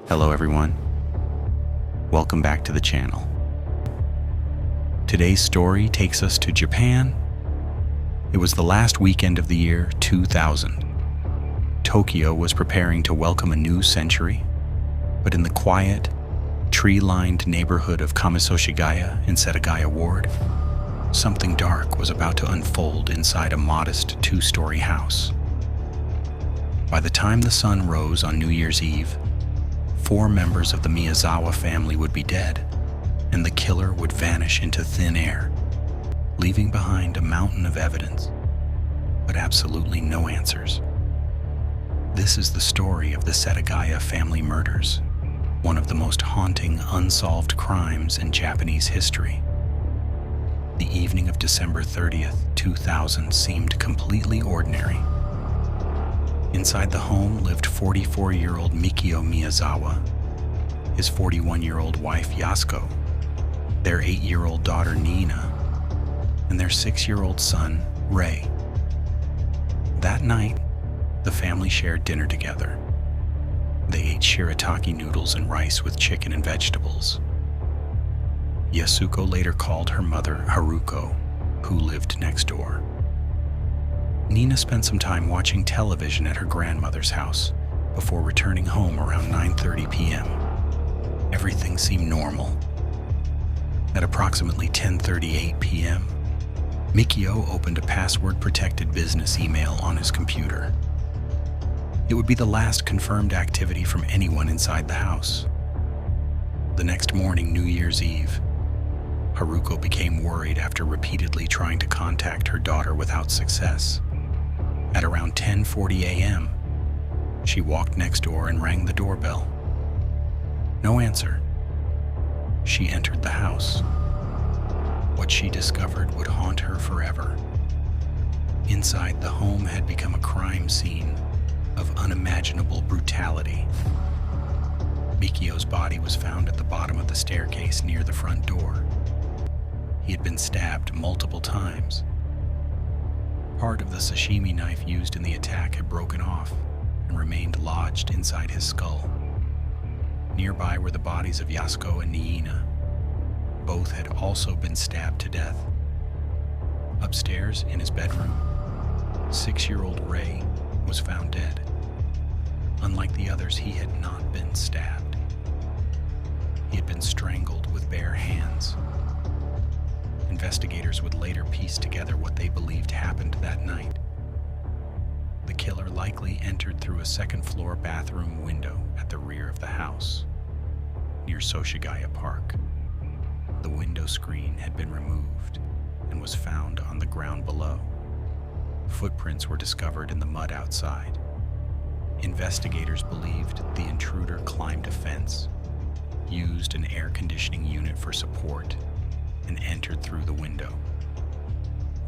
Hello everyone, welcome back to the channel. Today's story takes us to Japan. It was the last weekend of the year 2000. Tokyo was preparing to welcome a new century, but in the quiet, tree-lined neighborhood of Setagaya in Setagaya Ward, something dark was about to unfold inside a modest two-story house. By the time the sun rose on New Year's Eve, 4 members of the Miyazawa family would be dead, and the killer would vanish into thin air, leaving behind a mountain of evidence, but absolutely no answers. This is the story of the Setagaya family murders, one of the most haunting unsolved crimes in Japanese history. The evening of December 30th, 2000 seemed completely ordinary. Inside the home lived 44-year-old Mikio Miyazawa, his 41-year-old wife Yasuko, their 8-year-old daughter Nina, and their 6-year-old son Rei. That night, the family shared dinner together. They ate shirataki noodles and rice with chicken and vegetables. Yasuko later called her mother Haruko, who lived next door. Nina spent some time watching television at her grandmother's house before returning home around 9:30 p.m. Everything seemed normal. At approximately 10:38 p.m., Mikio opened a password-protected business email on his computer. It would be the last confirmed activity from anyone inside the house. The next morning, New Year's Eve, Haruko became worried after repeatedly trying to contact her daughter without success. At around 10:40 a.m., she walked next door and rang the doorbell. No answer. She entered the house. What she discovered would haunt her forever. Inside, the home had become a crime scene of unimaginable brutality. Mikio's body was found at the bottom of the staircase near the front door. He had been stabbed multiple times. Part of the sashimi knife used in the attack had broken off and remained lodged inside his skull. Nearby were the bodies of Yasuko and Nina. Both had also been stabbed to death. Upstairs, in his bedroom, 6-year-old Rei was found dead. Unlike the others, he had not been stabbed. He had been strangled with bare hands. Investigators would later piece together what they believed happened that night. The killer likely entered through a second-floor bathroom window at the rear of the house, near Setagaya Park. The window screen had been removed and was found on the ground below. Footprints were discovered in the mud outside. Investigators believed the intruder climbed a fence, used an air conditioning unit for support, and entered through the window.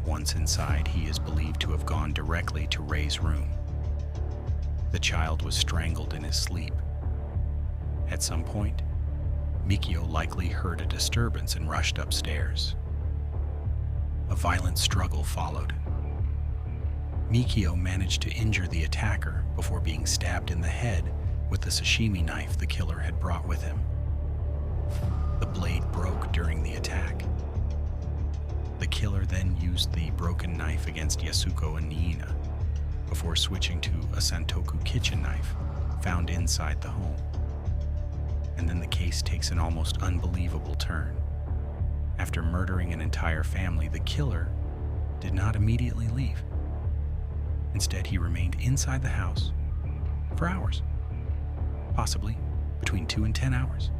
Once inside, he is believed to have gone directly to Rei's room. The child was strangled in his sleep. At some point, Mikio likely heard a disturbance and rushed upstairs. A violent struggle followed. Mikio managed to injure the attacker before being stabbed in the head with the sashimi knife the killer had brought with him. The blade broke during the attack. The killer then used the broken knife against Yasuko and Nina before switching to a santoku kitchen knife found inside the home. And then the case takes an almost unbelievable turn. After murdering an entire family, the killer did not immediately leave. Instead, he remained inside the house for hours, possibly between 2 and 10 hours.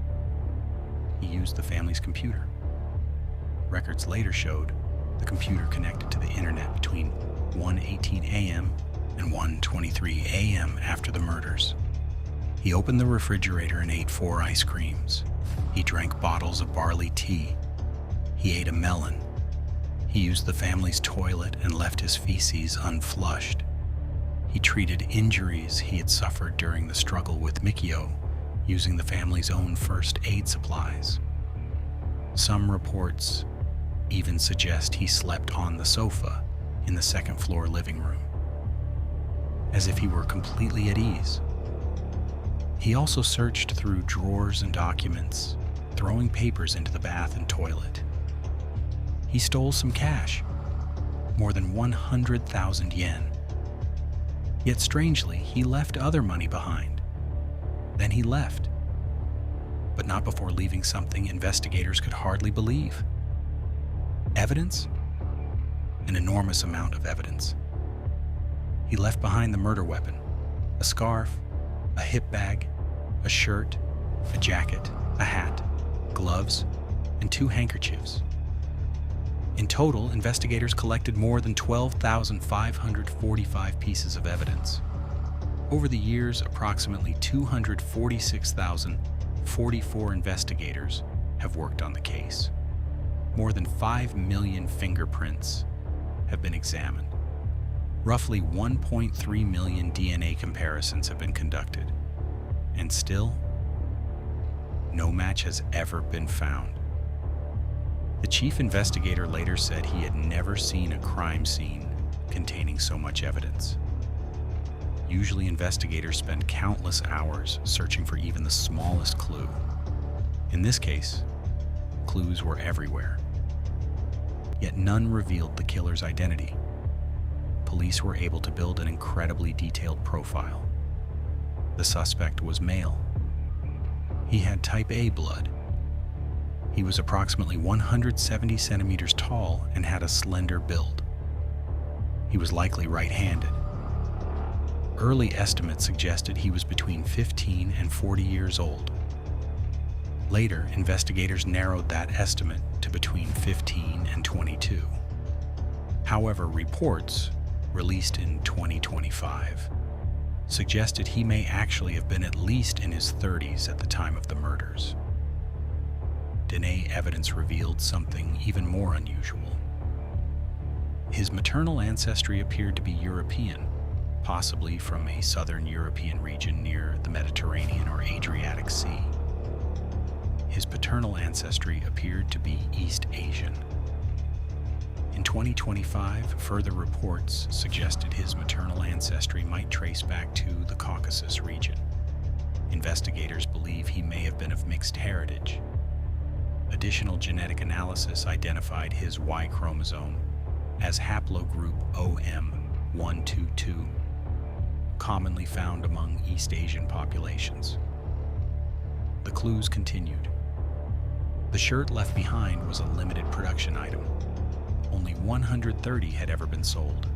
He used the family's computer. Records later showed the computer connected to the internet between 1:18 a.m. and 1:23 a.m. after the murders. He opened the refrigerator and ate 4 ice creams. He drank bottles of barley tea. He ate a melon. He used the family's toilet and left his feces unflushed. He treated injuries he had suffered during the struggle with Mikio using the family's own first aid supplies. Some reports even suggest he slept on the sofa in the second-floor living room, as if he were completely at ease. He also searched through drawers and documents, throwing papers into the bath and toilet. He stole some cash, more than 100,000 yen. Yet strangely, he left other money behind. Then he left, but not before leaving something investigators could hardly believe. Evidence? An enormous amount of evidence. He left behind the murder weapon, a scarf, a hip bag, a shirt, a jacket, a hat, gloves, and 2 handkerchiefs. In total, investigators collected more than 12,545 pieces of evidence. Over the years, approximately 246,044 investigators have worked on the case. More than 5 million fingerprints have been examined. Roughly 1.3 million DNA comparisons have been conducted. And still, no match has ever been found. The chief investigator later said he had never seen a crime scene containing so much evidence. Usually, investigators spend countless hours searching for even the smallest clue. In this case, clues were everywhere. Yet none revealed the killer's identity. Police were able to build an incredibly detailed profile. The suspect was male. He had type A blood. He was approximately 170 centimeters tall and had a slender build. He was likely right-handed. Early estimates suggested he was between 15 and 40 years old. Later, investigators narrowed that estimate to between 15 and 22. However, reports, released in 2025, suggested he may actually have been at least in his 30s at the time of the murders. DNA evidence revealed something even more unusual. His maternal ancestry appeared to be European, possibly from a southern European region near the Mediterranean or Adriatic Sea. His paternal ancestry appeared to be East Asian. In 2025, further reports suggested his maternal ancestry might trace back to the Caucasus region. Investigators believe he may have been of mixed heritage. Additional genetic analysis identified his Y chromosome as haplogroup OM122, commonly found among East Asian populations. The clues continued. The shirt left behind was a limited production item. Only 130 had ever been sold.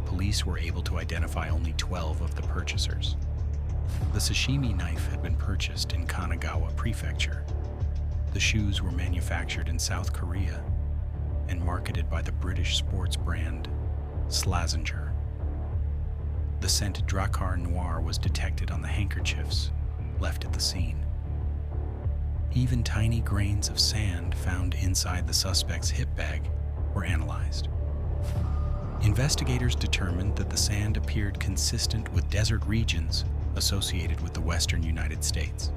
Police were able to identify only 12 of the purchasers. The sashimi knife had been purchased in Kanagawa Prefecture. The shoes were manufactured in South Korea and marketed by the British sports brand Slazenger. The scent Drakkar Noir was detected on the handkerchiefs left at the scene. Even tiny grains of sand found inside the suspect's hip bag were analyzed. Investigators determined that the sand appeared consistent with desert regions associated with the western United States,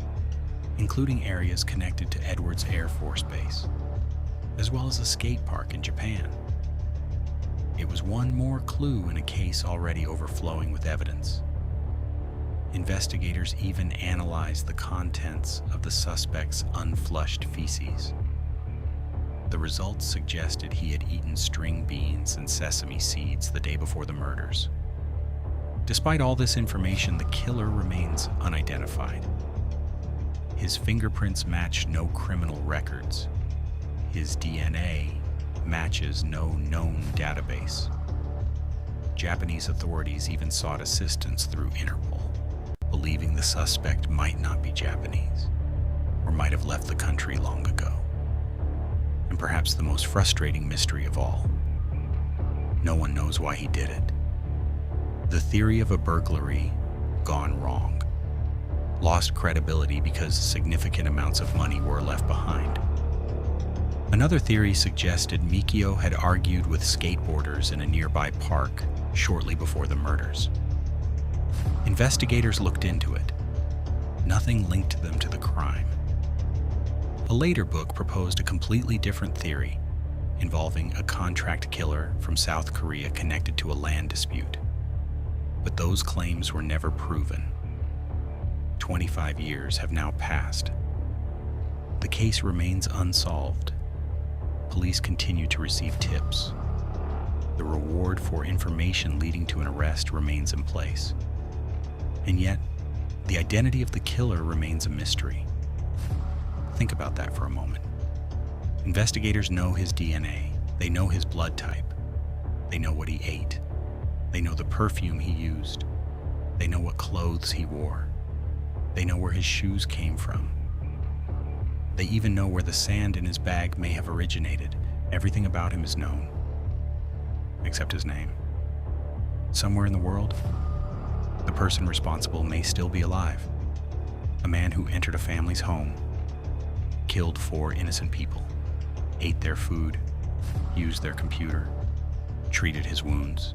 including areas connected to Edwards Air Force Base, as well as a skate park in Japan. It was one more clue in a case already overflowing with evidence. Investigators even analyzed the contents of the suspect's unflushed feces. The results suggested he had eaten string beans and sesame seeds the day before the murders. Despite all this information, the killer remains unidentified. His fingerprints match no criminal records. His DNA matches no known database. Japanese authorities even sought assistance through Interpol, believing the suspect might not be Japanese or might have left the country long ago. And perhaps the most frustrating mystery of all, no one knows why he did it. The theory of a burglary gone wrong lost credibility because significant amounts of money were left behind. Another theory suggested Mikio had argued with skateboarders in a nearby park shortly before the murders. Investigators looked into it. Nothing linked them to the crime. A later book proposed a completely different theory involving a contract killer from South Korea connected to a land dispute. But those claims were never proven. 25 years have now passed. The case remains unsolved. Police continue to receive tips. The reward for information leading to an arrest remains in place. And yet, the identity of the killer remains a mystery. Think about that for a moment. Investigators know his DNA. They know his blood type. They know what he ate. They know the perfume he used. They know what clothes he wore. They know where his shoes came from. They even know where the sand in his bag may have originated. Everything about him is known, except his name. Somewhere in the world, the person responsible may still be alive. A man who entered a family's home, killed 4 innocent people, ate their food, used their computer, treated his wounds,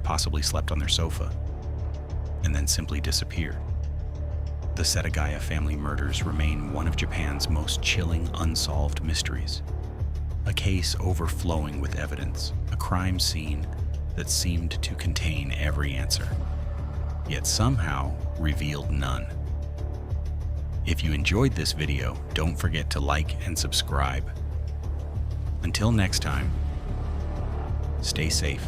possibly slept on their sofa, and then simply disappeared. The Setagaya family murders remain one of Japan's most chilling unsolved mysteries. A case overflowing with evidence, a crime scene that seemed to contain every answer, yet somehow revealed none. If you enjoyed this video, don't forget to like and subscribe. Until next time, stay safe.